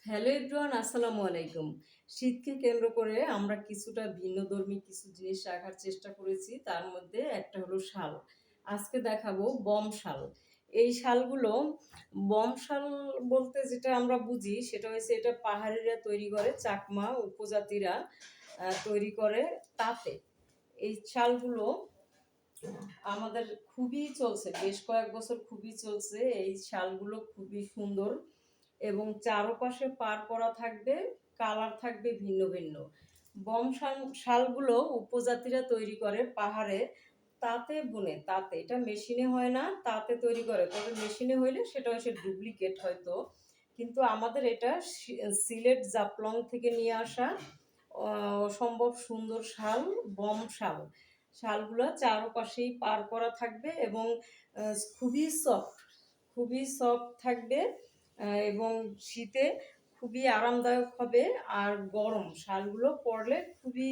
Hello everyone, আসসালামু আলাইকুম। শীতকে কেন্দ্র করে আমরা কিছুটা ভিন্নধর্মী কিছু জিনিস রাখার চেষ্টা করেছি। তার মধ্যে একটা হলো শাল। আজকে দেখাবো বম শাল। এই শালগুলো বম শাল বলতে যেটা আমরা বুঝি সেটা হচ্ছে এটা পাহাড়িরা তৈরি করে, চাকমা উপজাতিরা তৈরি করে তাঁতে। এই শালগুলো আমাদের খুবই চলছে, বেশ কয়েক বছর খুবই চলছে। এই শালগুলো খুবই সুন্দর এবং চারপাশে পার করা থাকবে, কালার থাকবে ভিন্ন ভিন্ন। বম শালগুলো উপজাতিরা তৈরি করে পাহাড়ে, তাতে বুনে, তাতে এটা মেশিনে হয় না, তাতে তৈরি করে। তবে মেশিনে হইলে সেটা হচ্ছে ডুপ্লিকেট হয়তো, কিন্তু আমাদের এটা সিলেট জাফলং থেকে নিয়ে আসা অসম্ভব সুন্দর শাল, বম শাল। শালগুলো চারপাশেই পার করা থাকবে এবং খুবই সফট, খুবই সফট থাকবে এবং শীতে খুবই আরামদায়ক হবে। আর গরম শালগুলো পরলে খুবই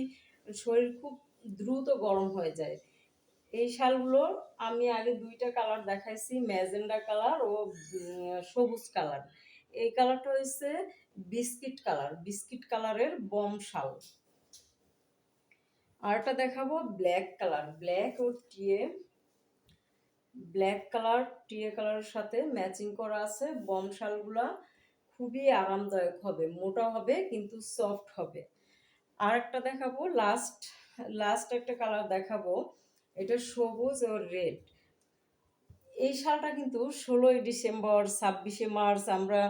শরীর খুব দ্রুত গরম হয়ে যায়। এই শালগুলো আমি আগে দুইটা কালার দেখাইছি, ম্যাজেন্ডা কালার ও সবুজ কালার। এই কালারটা হচ্ছে বিস্কিট কালার, বিস্কিট কালারের বম শাল। আরটা দেখাবো ব্ল্যাক কালার, ব্ল্যাক ও টিয়ে, ব্ল্যাক কালার টিয়ে কালারের সাথে ম্যাচিং করা আছে। বম শালগুলা খুবই আরামদায়ক হবে, মোটা হবে কিন্তু সফট হবে। আর একটা দেখাবো, লাস্ট লাস্ট একটা কালার দেখাবো, এটা সবুজ ও রেড। এই শালটা কিন্তু 16ই ডিসেম্বর, 26শে মার্চ, আমরা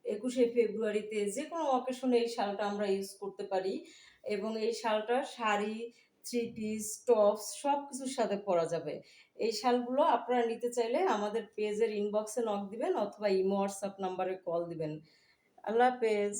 21শে ফেব্রুয়ারিতে যে কোনো অকেশনে এই শালটা আমরা ইউজ করতে পারি এবং এই শালটা শাড়ি, থ্রি পিস, টপস সব কিছুর সাথে পরা যাবে। এই শালগুলো আপনারা নিতে চাইলে আমাদের পেজের ইনবক্সে নক দিবেন অথবা ইমো হোয়াটসঅ্যাপ নাম্বারে কল দিবেন। আল্লাহ হাফেজ।